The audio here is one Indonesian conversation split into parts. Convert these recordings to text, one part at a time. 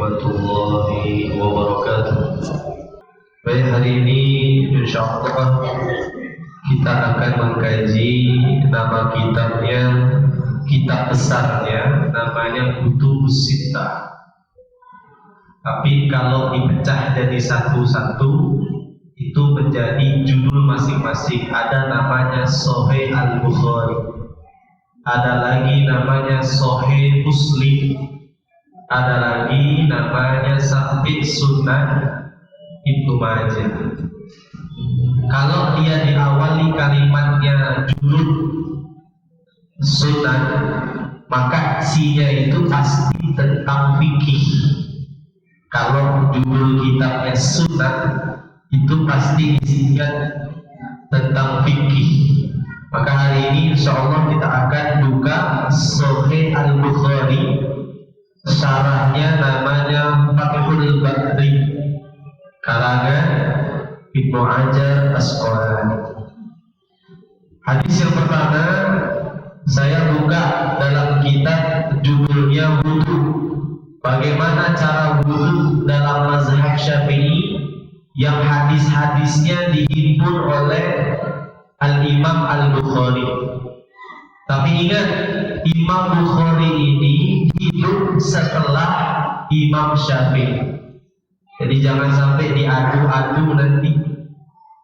warahmatullahi wabarakatuh. Baik, hari ini insyaallah kita akan mengkaji nama kitabnya, kitab besarnya namanya Kutubus Sittah. Tapi kalau dipecah jadi satu-satu itu menjadi judul masing-masing. Ada namanya Sahih Al-Bukhari, ada lagi namanya Sahih Muslim, ada lagi namanya Sahih Sunan Ibnu Majah. Kalau dia diawali kalimatnya judul Sunan, maka isinya itu pasti tentang fikih. Kalau judul kitabnya Sunan, itu pasti isinya tentang fikih. Maka hari ini insyaallah kita akan buka Sahih Al-Bukhari, syarahnya namanya Fathul Bari, karangan Ibnu Hajar Asqalani. Hadis yang pertama saya buka dalam kitab judulnya wudu. Bagaimana cara wudu dalam mazhab Syafi'i, yang hadis-hadisnya dihimpun oleh Al-Imam Al-Bukhari. Tapi ingat, Imam Bukhari ini hidup setelah Imam Syafi'i. Jadi jangan sampai diadu-adu nanti.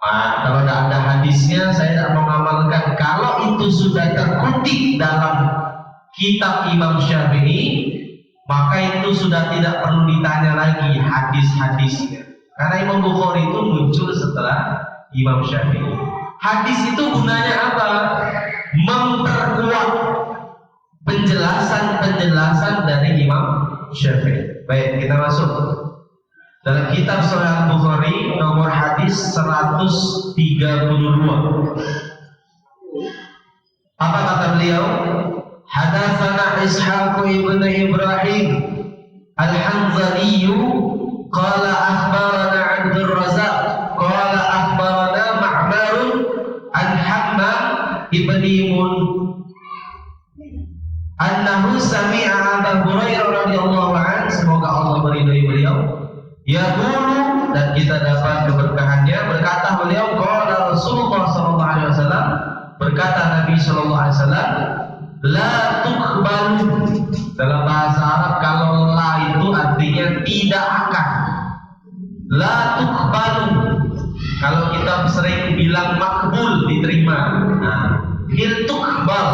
Kalau tidak ada hadisnya, saya tidak mau mengamalkan. Kalau itu sudah terkutip dalam kitab Imam Syafi'i, maka itu sudah tidak perlu ditanya lagi hadis-hadisnya. Karena Imam Bukhari itu muncul setelah Imam Syafi'i. Hadis itu gunanya apa? Memperkuat penjelasan-penjelasan dari Imam Syafi'i. Baik, kita masuk dalam kitab Sahih Bukhari, nomor hadis 132. Apa kata beliau? Hadatsana Ishaq ibn Ibrahim Al-Hanzali qala akhbarana Abdul Razak qala akhbarana Ma'mar an Hammam ibn Mun annahu sami'a Abu Hurairah radhiyallahu anhu, semoga Allah meridai beliau, yaqulu, dan kita dapat keberkahannya, berkata beliau, qala Rasulullah sallallahu alaihi wasallam, berkata Nabi sallallahu alaihi wasallam, la tuqbalu. Dalam bahasa Arab kalau la itu artinya tidak akan. La tuqbalu. Kalau kita sering bilang makbul, diterima. Nah, tuqbal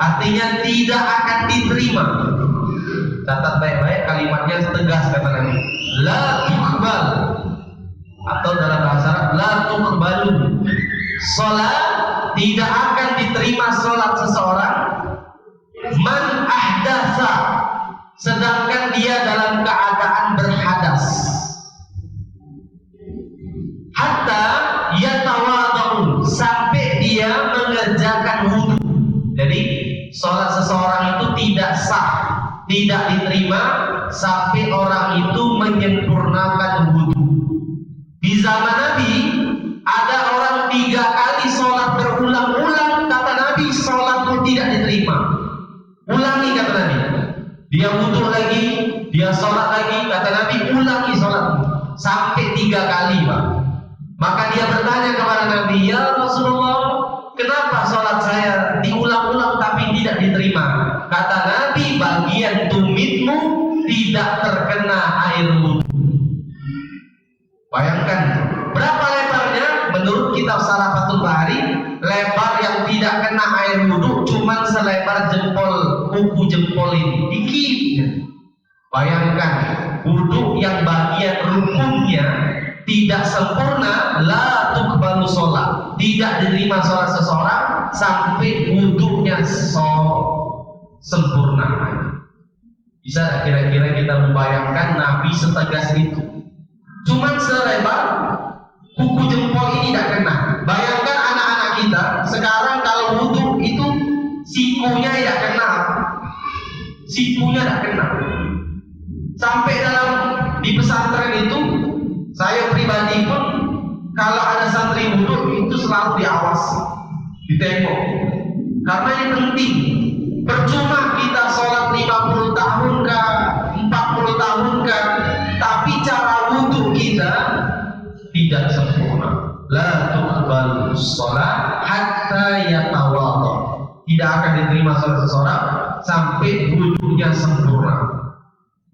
artinya tidak akan diterima. Catat baik-baik, kalimatnya tegas kata Nabi. La tuqbal, atau dalam bahasa Arab la tuqbalu. Salat tidak akan diterima, salat seseorang man ahdatsa, sedangkan dia dalam keadaan berhadas, hatta yatawadhu, sampai dia mengerjakan wudu. Jadi salat seseorang itu tidak sah, tidak diterima sampai orang itu menyempurnakan wudu. Di zaman Nabi ada orang 3 kali sholat berulang-ulang, kata Nabi sholatmu tidak diterima. Ulangi kata Nabi, dia wudu lagi, dia sholat lagi, kata Nabi ulangi sholatmu sampai 3 kali, Pak. Maka dia bertanya kepada Nabi, ya Rasulullah, kenapa sholat saya diulang-ulang tapi tidak diterima? Kata Nabi, bagian tumitmu tidak terkena air wudu. Bayangkan berapa lebarnya? Menurut kitab Fathul Bari, lebar yang tidak kena air wudu cuma selebar jempol, kuku jempol ini, dikit. Bayangkan, wudu yang bagian rukunnya tidak sempurna, la tuqbalu sholat, tidak diterima sholat seseorang sampai wudunya sempurna. Bisa kira-kira kita membayangkan Nabi setegas itu? Cuman selebar kuku jempol ini tidak kena. Bayangkan anak-anak kita sekarang kalau wudu itu sikunya tidak kena, sikunya tidak kena. Sampai dalam di pesantren itu, saya pribadi pun kalau ada santri wudu itu selalu diawasi, ditengok, karena ini penting. Percuma kita sholat 50 tahun kah, 40 tahun kah, yuqbalush shalah hatta yatawadda. Tidak akan diterima salat seseorang sampai wudunya sempurna.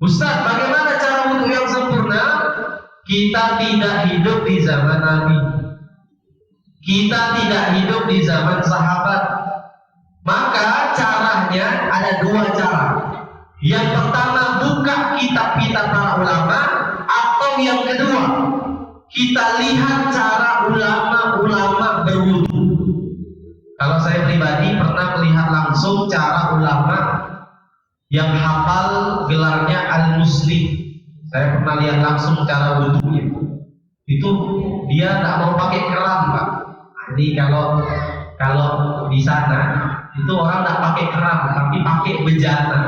Ustaz, bagaimana cara wudu yang sempurna? Kita tidak hidup di zaman Nabi. Kita tidak hidup di zaman sahabat. Maka caranya ada dua cara. Yang pertama, buka kitab-kitab para ulama, atau yang kedua, kita lihat cara ulama-ulama berwudu. Kalau saya pribadi pernah melihat langsung cara ulama yang hafal gelarnya Al-Muslim. Saya pernah lihat langsung cara wudunya. Itu dia tidak mau pakai keran, Pak. Jadi kalau di sana itu orang tidak pakai keran, tapi pakai bejana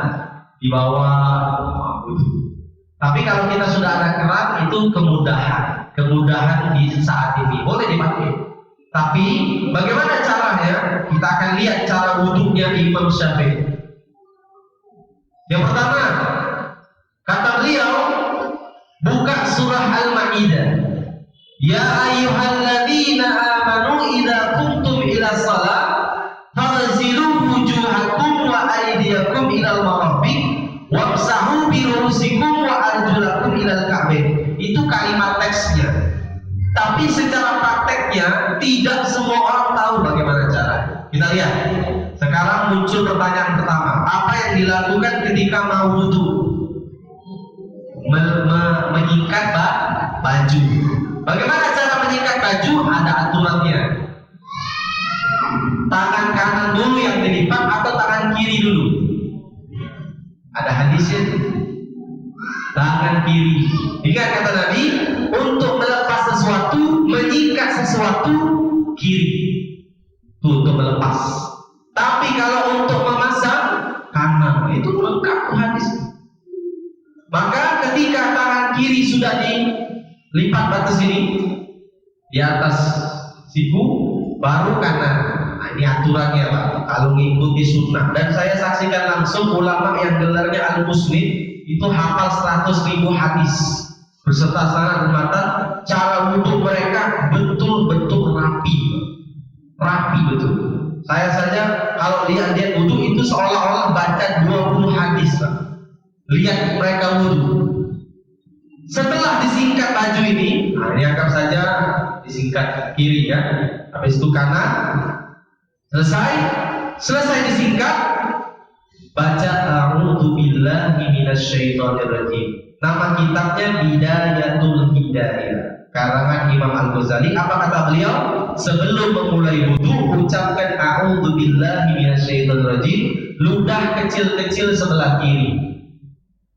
di bawah wudu. Tapi kalau kita sudah ada keran, itu kemudahan di saat ini boleh dipakai. Tapi bagaimana caranya? Kita akan lihat cara wudunya Imam Syafi'i. Yang pertama, kata beliau, buka surah Al-Maidah. Ya ayyuhalladzina amanu idza qumtum ila shalah faghsilu wujuhakum wa aydiyakum ilal marafiq wamsahu bi ru'usikum wa arjulakum ilal ka'bayn. Itu kalimat teksnya. Tapi secara prakteknya tidak semua orang tahu bagaimana caranya. Kita lihat. Sekarang muncul pertanyaan pertama. Apa yang dilakukan ketika mau wudu? Menyikat baju. Bagaimana cara menyikat baju? Ada aturannya. Tangan kanan dulu yang dilipat atau tangan kiri dulu? Ada hadisnya. Tangan kiri. Ingat kata Nabi, untuk melepas sesuatu, menyikat sesuatu kiri. Itu untuk melepas. Tapi kalau untuk memasang kanan, itu lengkap hadis. Maka ketika tangan kiri sudah dilipat batas ini di atas siku, baru kanan. Nah, ini aturannya, Pak. Kalau mengikuti sunnah. Dan saya saksikan langsung ulama yang gelarnya Al-Muslim itu hafal 100.000 hadis beserta sanad dan matan. Cara wudhu mereka betul-betul rapi betul. Saya saja kalau lihat dia wudhu itu seolah-olah baca 20 hadis, Pak. Lihat mereka wudhu. Setelah disingkat baju ini, nah ini anggap saja disingkat kiri ya, habis itu kanan. Selesai disingkat, baca a'udzu billahi minasyaitonir rajim. Nama kitabnya Bidayatul Hidayah, karangan Imam Al-Ghazali. Apa kata beliau? Sebelum memulai wudu, ucapkan a'udzu billahi minasyaitonir rajim, ludah kecil-kecil sebelah kiri.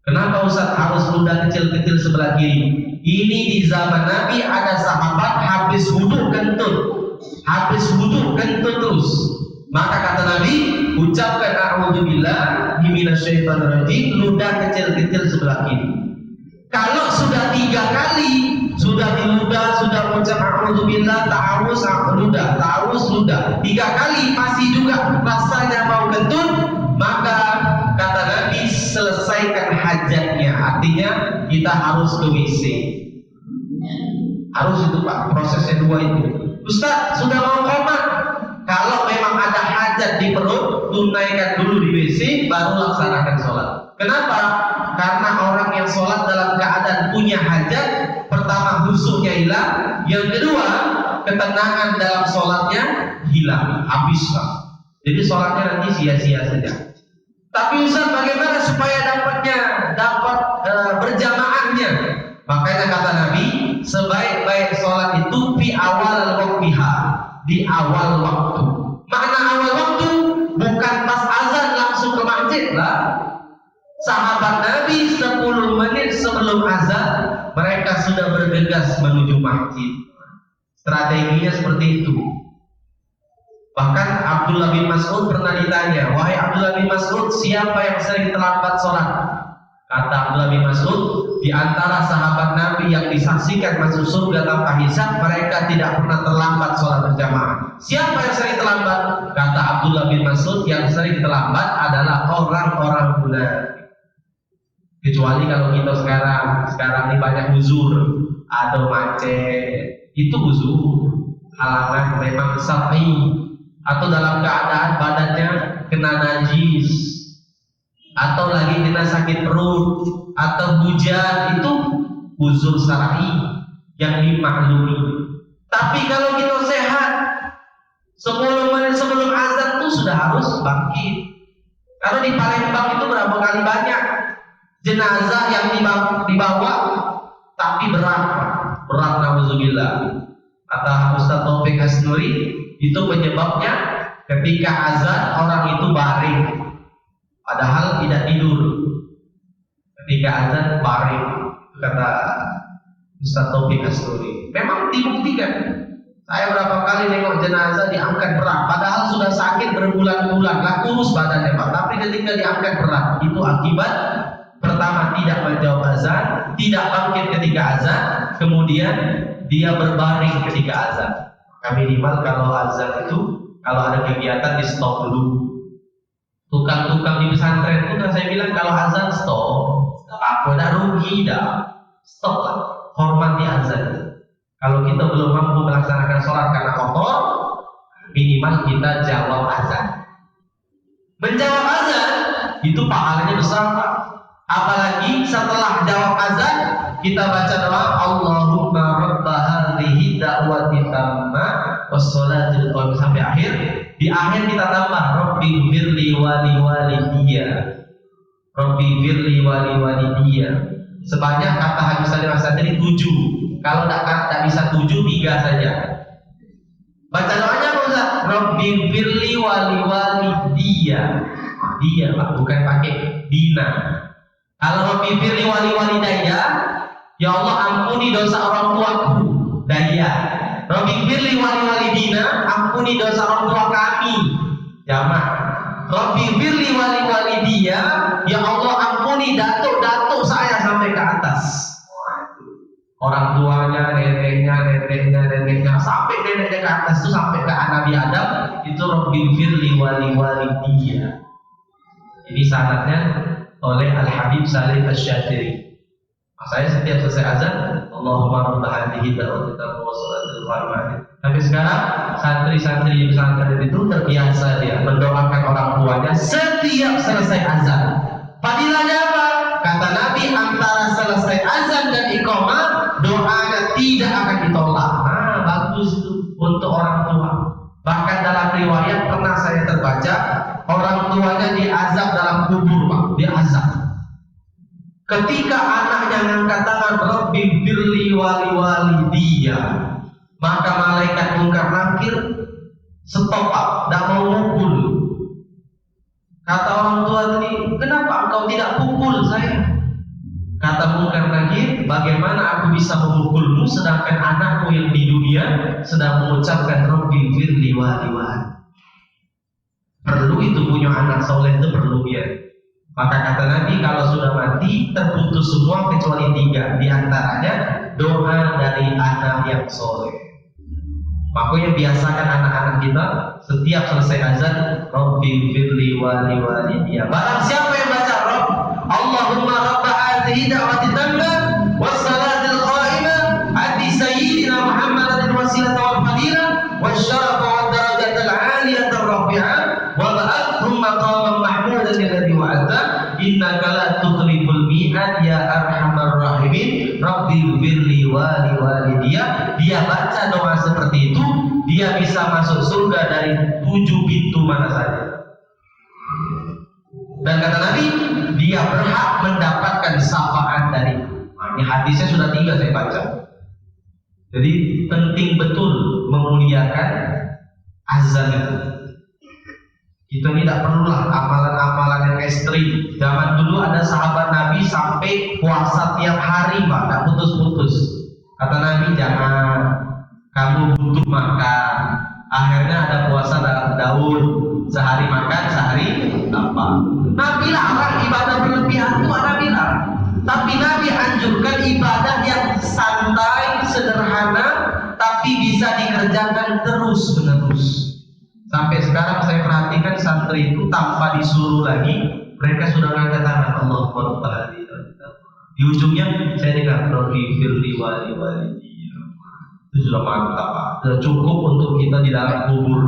Kenapa Ustaz harus ludah kecil-kecil sebelah kiri? Ini di zaman Nabi ada sahabat habis wudu kentut terus. Maka kata Nabi, ucapkan a'udzubillahi minasyaitonir rajim, ludah kecil-kecil sebelah kiri. Kalau sudah 3 kali, sudah diludah, sudah mengucap a'udzubillah, ta'awuz, ludah 3 kali masih juga rasanya mau kentut, maka kata Nabi, selesaikan hajatnya. Artinya kita harus ke WC. Harus itu, Pak, prosesnya 2 itu. Ustaz, sudah mau komat. Kalau memang ada hajat di perut, tunaikan dulu di WC, baru laksanakan sholat. Kenapa? Karena orang yang sholat dalam keadaan punya hajat, pertama khusyuknya hilang, yang kedua ketenangan dalam sholatnya hilang, habislah. Jadi sholatnya nanti sia-sia saja. Tapi Ustaz, bagaimana supaya dapat berjamaahnya? Makanya kata Nabi, sebaik-baik sholat itu di awal waktiha, di awal waktu. Makna awal waktu bukan pas azan langsung ke masjid lah. Sahabat Nabi 10 menit sebelum azan mereka sudah bergegas menuju masjid. Strateginya seperti itu. Bahkan Abdullah bin Mas'ud pernah ditanya, wahai Abdullah bin Mas'ud, siapa yang sering terlambat sholat? Kata Abdullah bin Mas'ud, di antara sahabat Nabi yang disaksikan masuk surga tanpa hisab, mereka tidak pernah terlambat sholat berjamaah. Siapa yang sering terlambat? Kata Abdullah bin Mas'ud, yang sering terlambat adalah orang-orang munafik. Kecuali kalau kita sekarang ini banyak uzur atau macet, itu uzur. halangan memang syar'i, atau dalam keadaan badannya kena najis, atau lagi kena sakit perut, atau hujan, itu uzur syar'i yang dimaklumi. Tapi kalau kita sehat, 10 menit sebelum azan itu sudah harus bangkit. Karena di Palembang itu berapa kali banyak jenazah yang dibawa tapi berat na'udzubillah. Kata Ustaz Taufik Hasnuri, itu penyebabnya ketika azan orang itu baring padahal tidak tidur. Ketika azan baring, kata Ustaz Taufik Hasnuri. Memang dibuktikan. Saya berapa kali nengok jenazah diangkat berat, padahal sudah sakit berbulan-bulan, lah kurus badannya Pak. Tapi ketika diangkat berat, itu akibat pertama tidak menjawab azan, tidak bangkit ketika azan, kemudian dia berbaring ketika azan. Minimal kalau azan itu, kalau ada kegiatan di stop dulu. Tukang-tukang di pesantren itu kan saya bilang kalau azan stop, apa? Tidak rugi dah, stop lah, hormati azan. Kalau kita belum mampu melaksanakan sholat karena kotor, minimal kita jawab azan. Menjawab azan itu pahalanya besar Pak. Apalagi setelah jawab azan kita baca doa Allahumma rabba hadhihi da'wati tamma wassalatil qiyamah sampai akhir. Di akhir kita tambah Rabbi firli wali walidiyya, Rabbi firli wali walidiyya. Sebanyak kata Habib Salim As-Sadri 7. Kalau tidak bisa 7, 3 saja. Baca doanya apa Ustaz? Rabbi firli wali walidiyya. Dia Pak, bukan pakai dina. Kalau Rabbi firli wali walidayya, ya Allah ampuni dosa orang tuaku. Daya. Rabbi firli wali walidina, ampuni dosa orang tua kami. Jamak. Rabbi firli wali walidiyya, ya Allah ampuni datuk-datuk saya sampai ke atas. Orang tuanya, neneknya, sampai neneknya ke atas itu sampai ke Nabi Adam, itu Rabbi firli wali walidiyya. Ini sanadnya oleh Al-Habib Salim Asy-Syadzili. Saya setiap selesai azan, Allahumma rabb hadhihi da'wati tamma wa salatil qiyamah. Tapi sekarang santri-santri di pesantren itu terbiasa dia mendoakan orang tuanya setiap selesai azan. Fadilahnya apa? Kata Nabi, antara selesai azan dan iqamah, doanya tidak akan ditolak. Nah, bagus itu untuk orang tua. Bahkan dalam riwayat pernah saya terbaca, orang tuanya diazab dalam kubur Pak, diazab. Ketika anaknya mengangkat tangan Rabbi firli wali walidiyya, maka malaikat mungkar nakir stop Pak, tidak mau mukul. Kata orang tua tadi, kenapa engkau tidak pukul saya? Kata mungkar nakir, bagaimana aku bisa memukulmu sedangkan anakmu yang di dunia sedang mengucapkan Rabbi firli wali walidiyya. Perlu itu punya anak soleh itu perlu dia. Maka kata Nabi, kalau sudah mati terputus semua kecuali 3. Di antaranya doa dari anak yang soleh. Makanya biasakan anak-anak kita setiap selesai azan Rabbi firli wali walidiyya. Barang siapa yang baca Rabb Allahumma rabba hadhihi da'wati tamma wassalatil qa'imah ati sayyidina Muhammadin wasilata wal fadilah wasyarafa wad darajatal 'aliyata rafi'ah wa ba'athhum maqaman mahmudan alladhi wa'ada innaka la tukhliful mi'ad ya arhamar rahimin Rabbi firli wali walidiyya. Dia baca doa seperti itu, dia bisa masuk surga dari 7 pintu mana saja. Dan kata Nabi, dia berhak mendapatkan syafaat dari. Ini hadisnya sudah 3 saya baca. Jadi penting betul memuliakan azan itu. Kita tidak perlulah amalan-amalan yang ekstrim. Zaman dulu ada sahabat Nabi sampai puasa tiap hari Pak, tidak putus-putus. Kata Nabi, jangan, kamu butuh makan. Akhirnya ada puasa dalam daun, sehari makan, sehari tanpa. Nabi larang ibadah berlebihan itu, Nabi larang. Tapi Nabi anjurkan ibadah yang santai, sederhana, tapi bisa dikerjakan terus-menerus. Sampai sekarang saya perhatikan santri itu tanpa disuruh lagi, mereka sudah mengangkat tangan Allah Di ujungnya saya dengar Rabbi firli wali walidiyya. Itu sudah mantap, Pak. Sudah cukup untuk kita di dalam kubur.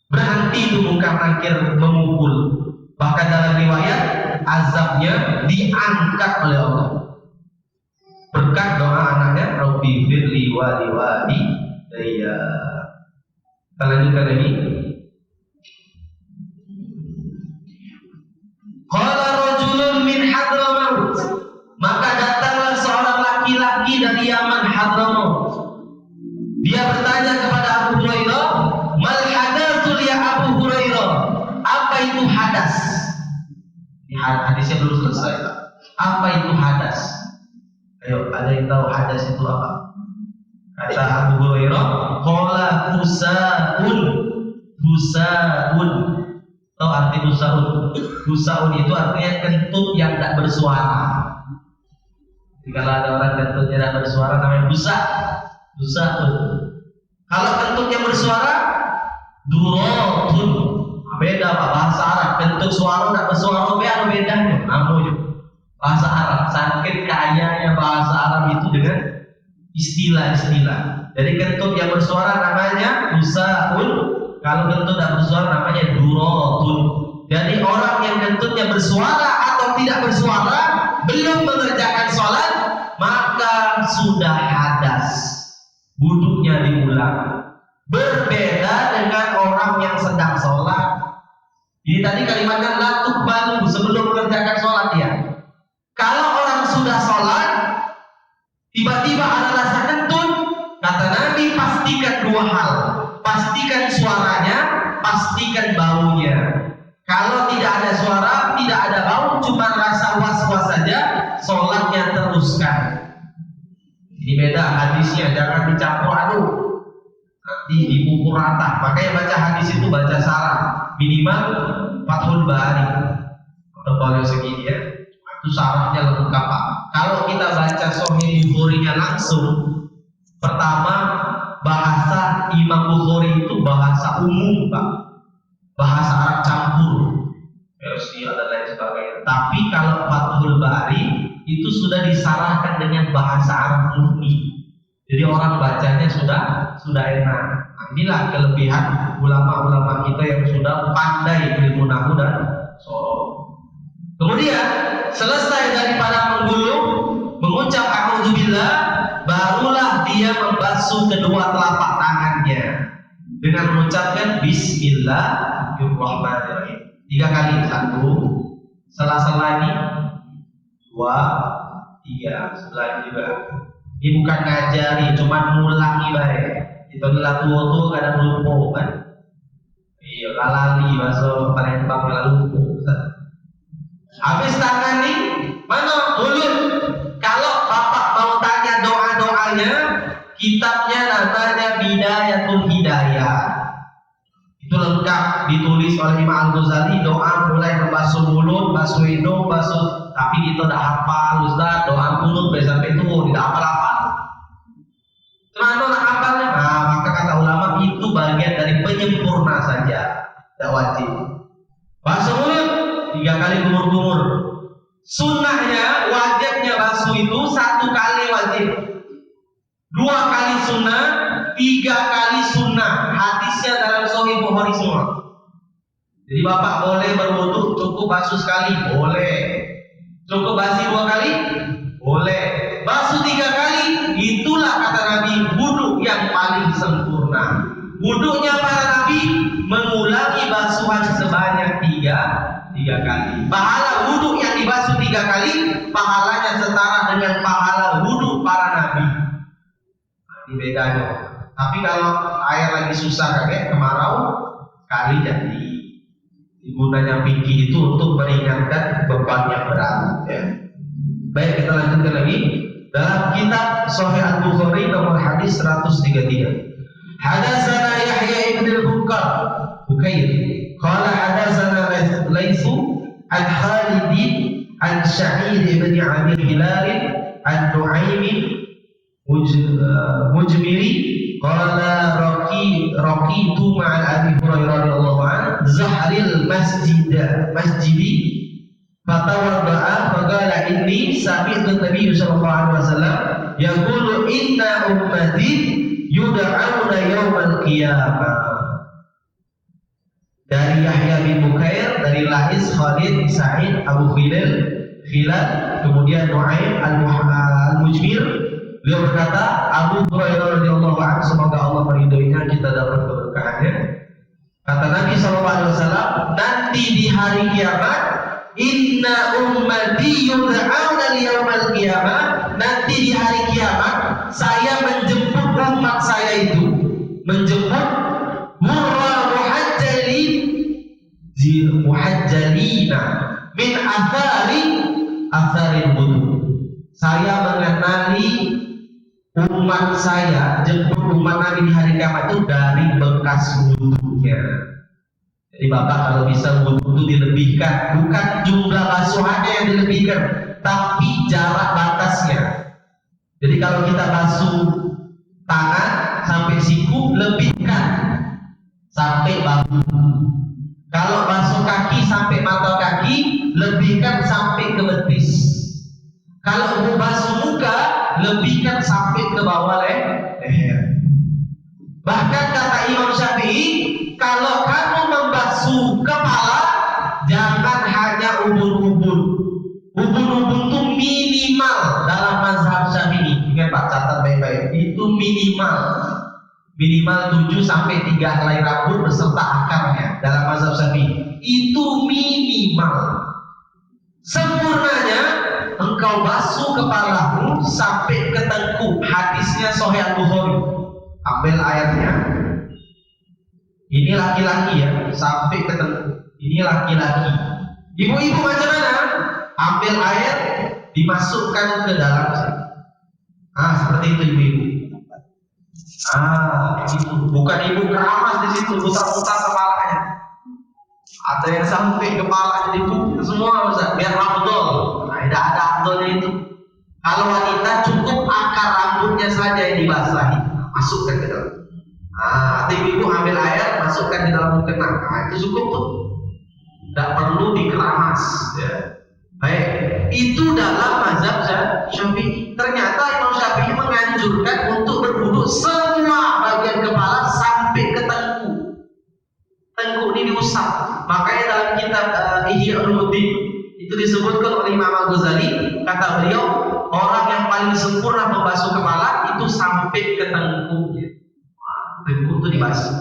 Berhenti itu mungkar nakir memukul. Bahkan dalam riwayat azabnya diangkat oleh Allah. Berkat doa anaknya, Rabbi firli wali wali. Ya. Kita lanjutkan lagi. Qala rajulun min Hadramaut. Maka datanglah seorang laki-laki dari Yaman Hadramaut. Dia bertanya kepada Abu Hurairah, "Mal hadatsul ya Abu Hurairah?" Apa itu hadas? Hadisnya belum selesai, Pak. Apa itu hadas? Ayo, ada yang tahu hadas itu apa? Kata Abu Hurairah, qala fusaun. Fusaun. Tahu arti fusaun? Fusaun itu artinya kentut yang tak bersuara. Jika ada orang kentutnya tak bersuara namanya busa. Fusaun. Kalau kentut yang bersuara, duratun. Beda, Pak, bahasa Arab. Kentut suara tak bersuara bedanya. Bahasa Arab, sakit kayanya bahasa Arab itu dengan istilah-istilah. Jadi kentut yang bersuara namanya fusaun, kalau kentut tak bersuara namanya duratun. Jadi orang yang kentutnya bersuara atau tidak bersuara belum mengerjakan sholat, maka sudah hadas, wudhunya diulang. Berbeda dengan orang yang sedang sholat. Jadi tadi kalimatnya la tuqbalu, sebelum mengerjakan sholat ya. Kalau orang sudah sholat, tiba-tiba ada rasa kentut, kata Nabi pastikan dua hal. Pastikan suaranya, pastikan baunya. Kalau tidak ada suara, tidak ada bau, cuma rasa was-was saja, sholatnya teruskan. Ini beda hadisnya, jangan dicampur aduk, nanti dipukul rata. Makanya baca hadis itu baca sarah, minimal Fathul Bari atau beliau segini ya. Itu sarahnya lengkap, Pak. Kalau kita baca Sahih Bukhari-nya langsung, pertama bahasa Imam Bukhari itu bahasa umum, Pak. Bahasa Arab campur, Persia dan lain sebagainya. Tapi kalau Fathul Bari itu sudah disarahkan dengan bahasa Arab murni. Jadi orang bacanya sudah enak. Nah, inilah kelebihan ulama-ulama kita yang sudah pandai ilmu nahwu dan sorof. Kemudian selesai daripada menggulung, mengucap a'udzubillah, barulah dia membasuh kedua telapak tangannya dengan mengucapkan Bismillahirrahmanirrahim 3 kali. 1, sela-sela ini 2, 3, sebelah ini juga. Ini bukan ngajari, cuma ngulangi baik. Itu adalah tua kadang lupa kan. Iya, lalali bahasa Palembang lalu lupa. Habis tangan nih, mana mulut? Kalau Bapak mau tanya doa-doanya, kitabnya namanya Bidayatul Hidayah. Itu lengkap ditulis oleh Imam Al-Ghazali, doa mulai membasuh mulut, basuh hidung, basuh. Tapi kita udah hafal, Ustaz, doa mulut sampai itu tidak hafal-hafal. Kenapa nak hafalnya? Nah, maka kata ulama itu bagian dari penyempurna saja, tidak wajib. Basuh mulut 3 kali kumur-kumur. Sunnahnya, wajibnya basuh itu 1 kali wajib, 2 kali sunnah, 3 kali sunnah. Hadisnya dalam Sahih Bukhari semua. Jadi Bapak boleh berwudu cukup basuh sekali, boleh. Cukup basuh 2 kali, boleh. Basuh 3 kali, itulah kata Nabi wudu yang paling sempurna. Wudunya para Nabi mengulangi basuhan sebanyak 3 kali. Pahala wudu yang dibasuh 3 kali, pahalanya setara dengan pahala wudu para Nabi. Ini bedanya. Tapi kalau air lagi susah kayak kemarau, kali jadi. Gunanya fikih itu untuk meringankan beban yang berat. Ya. Baik, kita lanjutkan lagi. Dalam kitab Sahih Al-Bukhari nomor hadis 133. Hadatsana Yahya ibn Bukayr. Qala hadatsana Laitsu al-Khalidi an Sa'id ibn Abi Hilal an Nu'aym Mujmiri qala raqitu ma'a Abi Hurairah radhiyallahu anhu zahril masjidi fatawadda'a faqala inni sami'tu Nabi sallallahu alaihi wasallam yaqulu inna ummati yud'auna yaumal qiyamah. Dari Yahya bin Bukair, dari Lais, Khalid, Sa'id, Abu Khilal, kemudian Nu'aim al-Mujmir, beliau berkata, Abu Hurairah radhiyallahu anhu, semoga Allah meridhoinya, kita dapat keberkahannya. Kata Nabi SAW, nanti di hari kiamat, inna ummati yud'auna liyaumal qiyamah, nanti di hari kiamat saya menjemput umat saya itu, menjemput muhajjalina min atharil wudu. Saya mengenali umat saya, jemput umat Nabi di hari kiamat itu dari bekas wudunya. Jadi Bapak kalau bisa wudu itu dilebihkan, bukan jumlah basuhannya yang dilebihkan, tapi jarak batasnya. Jadi kalau kita basuh tangan sampai siku, lebihkan sampai bahu. Kalau basuh kaki sampai mata kaki, lebihkan sampai ke betis. Kalau mau basuh muka, lebihkan sampai ke bawah leher. Bahkan kata Imam Syafi'i, kalau kamu membasuh kepala, jangan hanya ubun-ubun. Ubun-ubun itu minimal dalam mazhab Syafi'i. Ingat Pak, catat baik-baik. Itu minimal 7 sampai 3 helai rambut beserta akarnya dalam mazhab Syafi'i. Itu minimal. Sempurnanya engkau basuh kepalamu sampai ke tengkuk. Hadisnya Sahih Al-Bukhari. Ambil ayatnya. Ini laki-laki ya, sampai ke tengkuk. Ini laki-laki. Ibu-ibu macam mana? Ambil air, dimasukkan ke dalam sini. Seperti itu ibu-ibu. Itu bukan ibu keramas di situ, putar-putar kepalanya. Ada yang sampai kepala jadi semua, Ustaz, biar afdol. Tidak ada afdolnya itu. Kalau wanita cukup akar rambutnya saja yang dibasahi, masukkan ke dalam. Ibu ambil air, masukkan di dalam mukena. Itu cukup tuh. Tidak perlu dikeramas. Ya. Baik, itu dalam mazhab Syafi'i. Ternyata Imam Syafi'i menganjurkan untuk berwudu semua bagian kepala sampai ke tengkuk. Tengkuk ini diusap. Makanya dalam kitab Ihya Ulumuddin itu disebutkan oleh Imam Al-Ghazali, kata beliau, orang yang paling sempurna membasuh kepala itu sampai ke tengkuknya. Tengkuk itu dibasuh.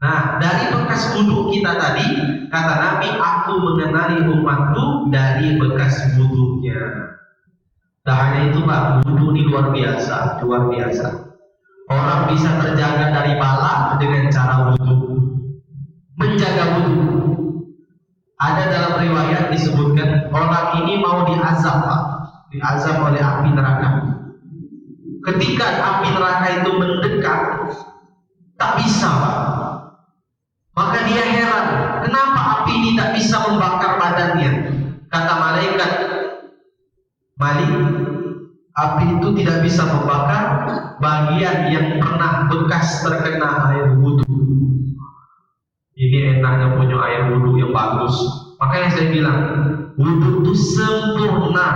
Nah, dari bekas wudhu kita tadi, kata Nabi, aku mengenali umatku dari bekas wudhunya. Tak hanya itu Pak, wudhu ini luar biasa. Orang bisa terjaga dari bala dengan cara wudhu. Menjaga wudhu. Ada dalam riwayat disebutkan, orang ini mau diazab Pak, diazab oleh api neraka. Ketika api neraka itu mendekat, tak bisa Pak. Maka dia heran, kenapa api ini tak bisa membakar badannya? Kata malaikat, Malik, api itu tidak bisa membakar bagian yang pernah bekas terkena air wudhu. Ini enaknya punya air wudhu yang bagus. Makanya saya bilang, wudhu itu sempurna,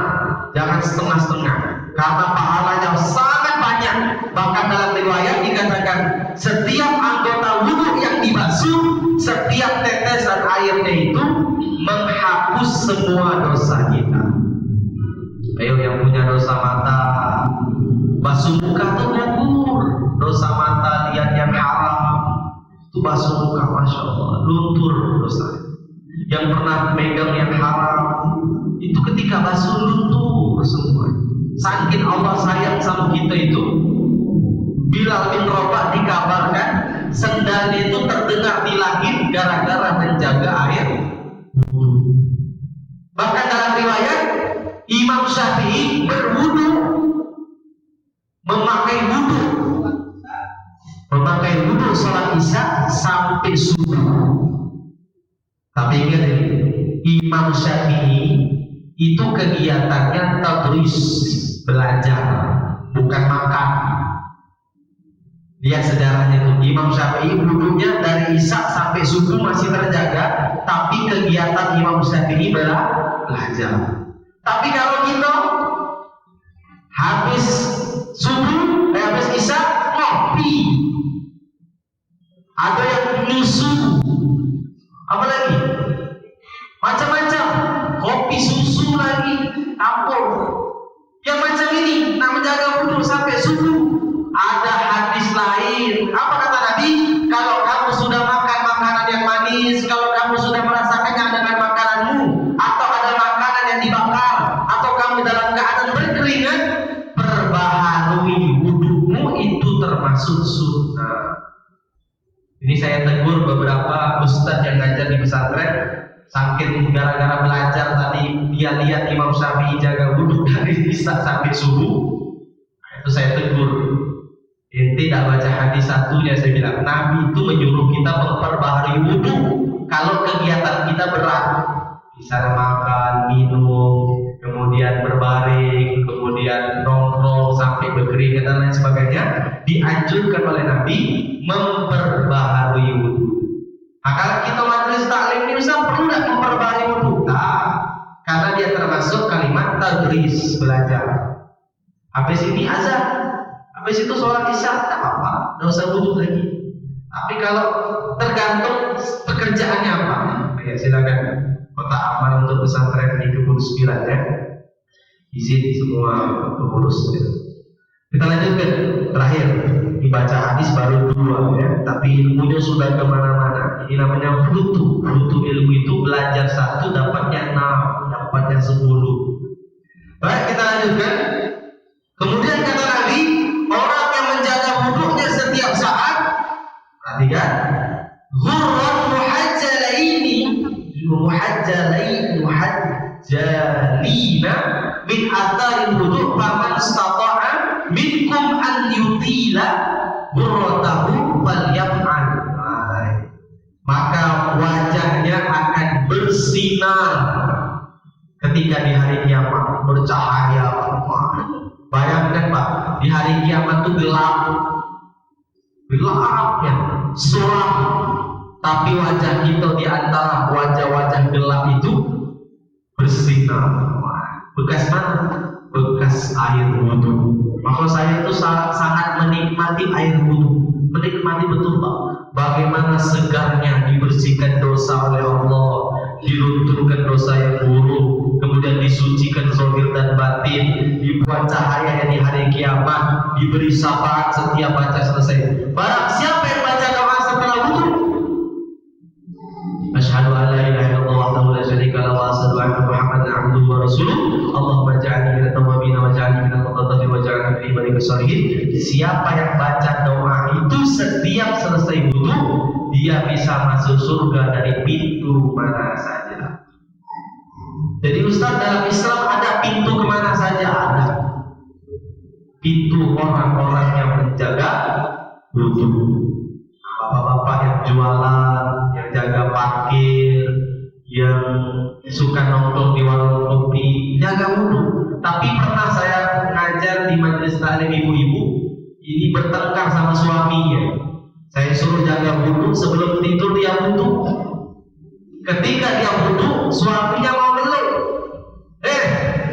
jangan setengah-setengah, karena pahalanya sangat banyak. Bahkan dalam riwayat dikatakan, setiap anggota wudhu yang dibasuh, setiap tetesan airnya itu menghapus semua dosa kita. Ayo yang punya dosa mata, basuh muka tuh gugur. Dosa mata lihat yang haram, itu basuh muka, masya Allah, luntur dosa. Yang pernah megang yang haram, itu ketika basuh luntur semua. Saking Allah sayang sama kita itu, Bilal bin Rabah dikabarkan sendalnya itu terdengar di langit gara-gara menjaga air wudu. Bahkan dalam riwayat Imam Syafi'i berwudu memakai wudu salat Isya sampai subuh. Tapi ingat ini, Imam Syafi'i itu kegiatannya tadris, belajar, bukan makan. Lihat sejarahnya itu, Imam Syafi'i wudunya dari Isya sampai subuh masih terjaga, tapi kegiatan Imam Syafi'i belajar. Tapi kalau kita habis subuh, habis Isya ada yang nyusu, apa lagi? Macam-macam, kopi susu lagi, campur. Yang macam ini nak menjaga wudu sampai subuh. Ada hadis lain. Apa kata Nabi? Kalau kamu sudah makan makanan yang manis, kalau kamu sudah merasakannya dengan makananmu, atau ada makanan yang dibakar, atau kamu dalam keadaan berkeringat, perbaharui wudumu, itu termasuk sunnah. Ini saya tegur beberapa ustadz yang ngajar di pesantren, saking gara-gara belajar tadi dia lihat Imam Syafi'i jaga wudu dari isya sampai subuh. Itu saya tegur. Tidak baca hadis satunya, saya bilang Nabi itu menyuruh kita memperbaharui wudu kalau kegiatan kita berat, misalnya makan, minum, kemudian berbaring, kemudian nongkrong sampai berkeringat dan lain sebagainya. Dianjurkan oleh Nabi memperbaharui wudu. Nah, kalau kita majelis taklim ini bisa perlu tidak memperbaharui wudu? Nah, karena dia termasuk kalimat tadris, belajar. Habis ini azan, habis itu sholat isya, tak apa-apa, tidak usah wudu lagi. Tapi kalau tergantung pekerjaannya apa, ya silakan kotak amal untuk pesantren di Kebun 9 ya, isi semua pengurus. Kita lanjutkan, terakhir dibaca hadis baru 2 ya, tapi ilmunya sudah kemana-mana. Ini namanya brutu. Brutu ilmu itu belajar 1 dapatnya 6, dapatnya 10. Baik, kita lanjutkan. Kemudian kata Nabi, orang yang menjaga wudunya setiap saat, perhatikan, ghurran muhajjalina min atharil wudu, faman istata'a minkum an yutila ghurratahu falyaf'al. Maka wajahnya akan bersinar ketika di hari kiamat, bercahaya. Bayangkan Pak, di hari kiamat itu gelap ya, suram. Tapi wajah kita di antara wajah-wajah gelap itu bersinar. Bekas mana? Bekas air wudu. Maka saya itu sangat menikmati air wudu, menikmati betul Pak. Bagaimana segarnya dibersihkan dosa oleh Allah, dilunturkan dosa yang buruk, kemudian disucikan zahir dan batin, dibuat cahaya di hari kiamat, diberi syafaat setiap baca selesai. Barang siapa yang baca doa setelah wudu, asyhadu an la ilaha illallah wahdahu la syarika lahu wa asyhadu anna Muhammadan abduhu wa rasuluh, Allahumma ja'alni minat tawwabin wa ja'alni minal mutatahhirin wa ja'alni min ibadikas shalihin. Siapa yang baca doa itu setiap selesai wudu, dia bisa masuk surga dari pintu mana saja. Jadi Ustaz, dalam Islam ada pintu kemana saja? Ada. Pintu orang-orang yang menjaga wudu. Bapak-bapak yang jualan, yang jaga parkir, yang suka nongkrong di warung kopi, jaga wudu. Tapi pernah saya ngajar di majelis taklim ibu-ibu, ini bertengkar sama suaminya. Saya suruh jaga wudu, sebelum tidur dia wudu. Ketika dia wudu, suaminya mau meluk.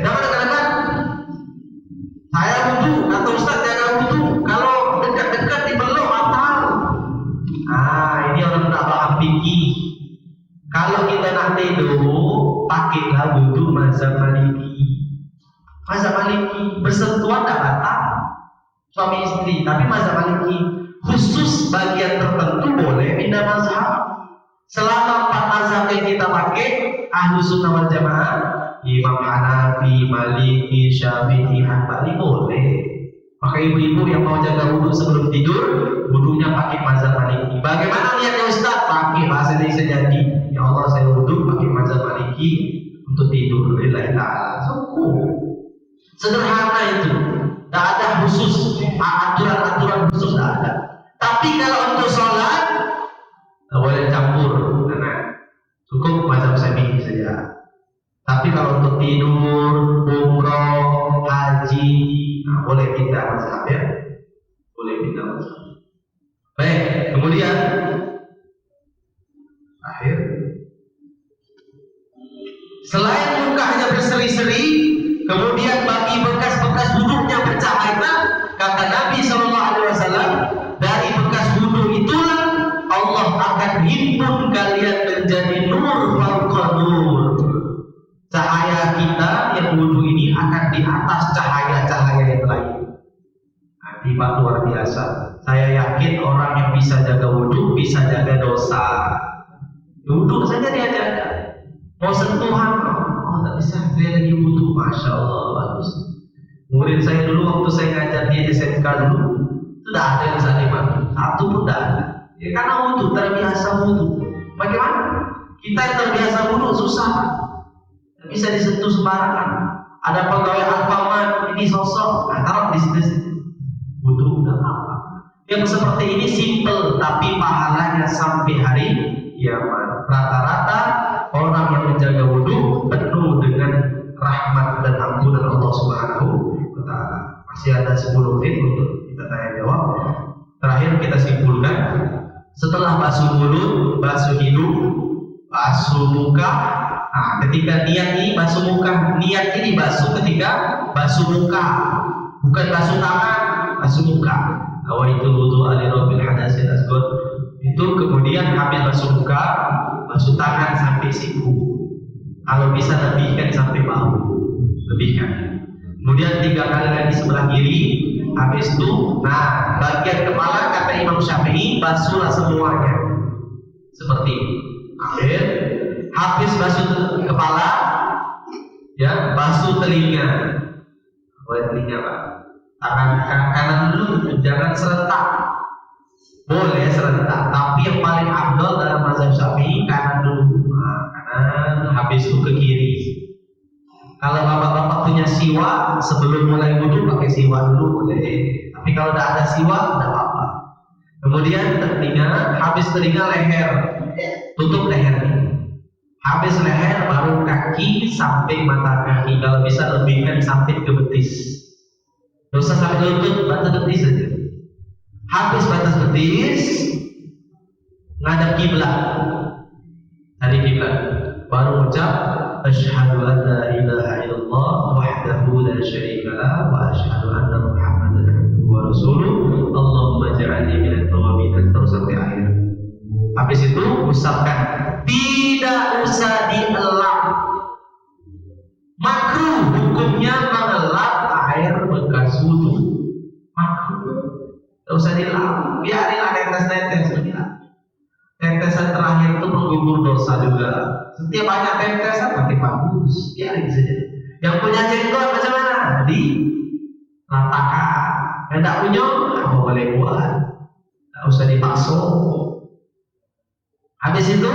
Jangan dekat-dekat. Saya wudu, kata Ustaz jaga wudu. Kalau dekat-dekat dibeluk batal. Ini orang tak paham fikih. Kalau kita nak tidur, pakailah wudu mazhab Maliki. Mazhab Maliki bersentuhan tak batal, suami istri. Tapi mazhab Maliki khusus bagian tertentu boleh pindah mazhab. Selama 4 mazhab yang kita pakai, Ahlus Sunnah wal Jamaah, Imam Hanafi, Maliki, Syafi'i, Hanbali boleh. Maka ibu-ibu yang mau jaga wudu sebelum tidur, wudunya pakai mazhab Maliki. Bagaimana niatnya Ustaz? Pakai bahasa Indonesia jadi. Ya Allah, saya wudu pakai mazhab Maliki untuk tidur. Lillahi ta'ala. Cukup. Sederhana itu. Tidak ada khusus, aturan-aturan khusus tidak ada. Tapi kalau untuk sholat, tidak boleh campur. Karena cukup mazhab Syafi'i saja. Tapi kalau untuk tidur, umroh, haji, boleh pindah mazhab ya. Boleh pindah mazhab. Baik, kemudian akhir. Selain mukanya berseri-seri, kemudian bagi bekas-bekas wudhunya bercahaya, kata Nabi SAW, dari bekas wudhu itulah Allah akan di atas cahaya-cahaya yang lain. Akibat luar biasa. Saya yakin orang yang bisa jaga wudhu bisa jaga dosa. Wudhu saja dia jaga. Mau sentuhan, oh tak bisa, dia lagi wudhu. Masya Allah, bagus. Murid saya dulu waktu saya ngajar di SMK dulu, sudah ada yang bisa lima, satu pun tidak ada. Ya, karena wudhu, terbiasa wudhu. Bagaimana? Kita yang terbiasa wudhu susah, tidak bisa disentuh sembarangan. Ada pegawai Alfamart ini sosok, taruh di situ. Wudhu tidak apa. Yang seperti ini simple, tapi pahalanya sampai hari kiamat. Rata-rata orang yang menjaga wudhu penuh dengan rahmat dan ampunan Allah Subhanahu wa Ta'ala. Masih ada 10 menit untuk kita tanya jawab. Terakhir kita simpulkan, setelah basuh mulut, basuh hidung, basuh muka. Nah, ketika niat ini basuh muka, niat ini basuh ketika basuh muka, bukan basuh tangan, basuh muka. Awaitu wudu ali rabbil hadasil asghar. Itu kemudian habis basuh muka, basuh tangan sampai siku. Kalau bisa lebihkan sampai bahu, lebihkan. Kemudian 3 kali lagi sebelah kiri. Habis itu, nah bagian kepala kata Imam Syafi'i basuhlah semuanya. Seperti ini. Ambil. Habis basuh kepala, ya basuh telinga. Boleh telinga pak. Tangan kanan dulu, jangan serentak. Boleh serentak, tapi yang paling afdal dalam mazhab Syafi'i kanan dulu. Nah, kanan, habis itu ke kiri. Kalau bapak-bapak punya siwak, sebelum mulai wudhu pakai siwak dulu boleh. Tapi kalau tidak ada siwak, tidak apa-apa. Kemudian telinga, habis telinga leher, tutup lehernya. Habis leher baru kaki sampai mata kaki. Kalau bisa lebihkan sampai ke betis. Dosa sampai lutut, batas betis saja. Habis batas betis, ngadap kiblat. Dari kiblat, baru ucap asyhadu an la ilaha illallah wahdahu la syarika lah wa asyhadu anna Muhammadan abduhu wa rasuluh. Allahumma ja'alni minat tawabin, terus sampai akhir. Habis itu usapkan, tidak usah dielap. Makruh hukumnya mengelap air bekas wudhu. Makruh. Tidak usah dilap. Biarinlah tetes-tetes. Tetesan terakhir itu menggugur dosa juga. Setiap banyak tetesan makin bagus. Biarin saja. Yang punya jenggot macam mana? Di ratakan. Yang tidak punya, apa boleh buat. Tidak usah dipaksa. Habis itu,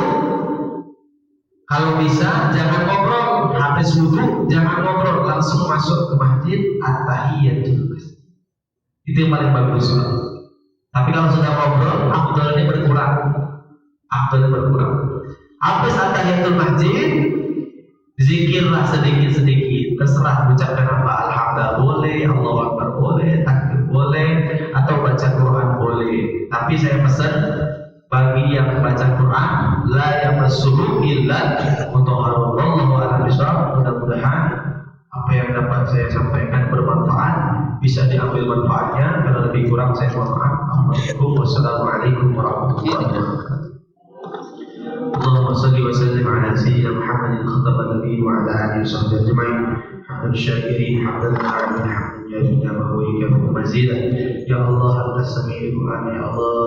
kalau bisa jangan ngobrol. Habis wudhu jangan ngobrol, langsung masuk ke masjid at-tahiyatul masjid. Itu yang paling bagus. Tapi kalau sudah ngobrol, afdalnya berkurang. Habis at-tahiyatul masjid, zikirlah sedikit-sedikit. Terserah ucapkan apa, alhamdulillah boleh, Allahu Akbar boleh, takbir boleh, atau baca Quran boleh. Tapi saya pesan, bagi yang baca Quran, la yamassuhu illa mutahharun. Wallahu a'lam bishawab. Mudah-mudahan apa yang dapat saya sampaikan bermanfaat, bisa diambil manfaatnya. Kalau lebih kurang saya mohon maaf. Wassalamualaikum warahmatullahi wabarakatuh. Allahumma salli wa sallim ala sayyidina Muhammadin khataman nabiyyin wa ala alihi wa sahbihi ajma'in. Hamdan syakirin, hamdan ma'amin, hamdan jazina mahwika mazidah. Ya Allah, anta sami'u du'a, ya Allah,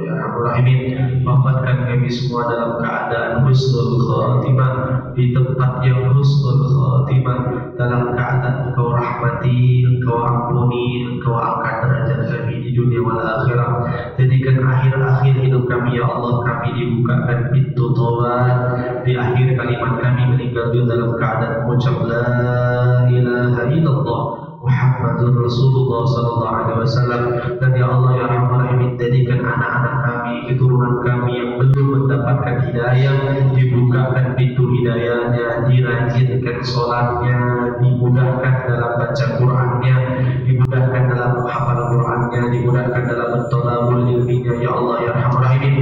ya Rabbul Alamin. Wafatkan kami semua dalam keadaan husnul khatimah, di tempat yang husnul khatimah, dalam keadaan Engkau rahmati, Engkau ampuni, Engkau angkat derajat kami di dunia wal akhirah. Jadikan akhir-akhir hidup kami ya Allah, kami dibukakan pintu taubat. Di akhir kalimat kami meninggal dunia dalam keadaan mengucap la ilaha illallah Muhammadur Rasulullah sallallahu alaihi wasallam. Dan ya Allah ya Rabbal Alamin, jadikan anak-anak kami, keturunan kami yang belum mendapatkan hidayah, dibukakan pintu hidayahnya, dirajinkan sholatnya, dimudahkan dalam baca Qur'annya, dimudahkan dalam menghafal Qur'annya, dimudahkan dalam mentolabul ilminya ya Allah ya Rabbal Alamin.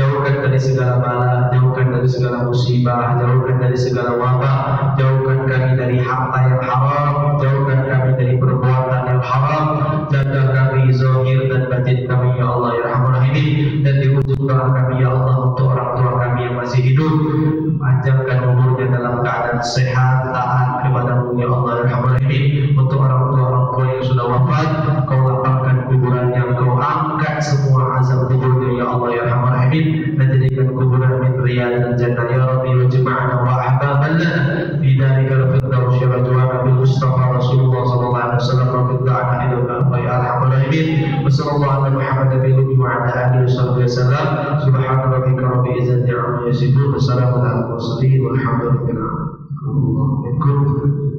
Jauhkan dari segala bala, jauhkan dari segala musibah, jauhkan dari segala wabah, jauhkan kami dari harta yang haram, jauhkan kami dari perbuatan yang haram, jaga kami zahir dan batin kami ya Allah ya Rahman Rahim. Dan di ujung doa kami ya Allah untuk orang tua kami yang masih hidup, panjangkan umurnya dalam keadaan sehat, taat Sallallahu alaihi Muhammad wa ala alihi wasallam. Subhana rabbika rabbil izzati amma yasifun. Wassalamu ala al-mursalin walhamdulillahi rabbil alamin.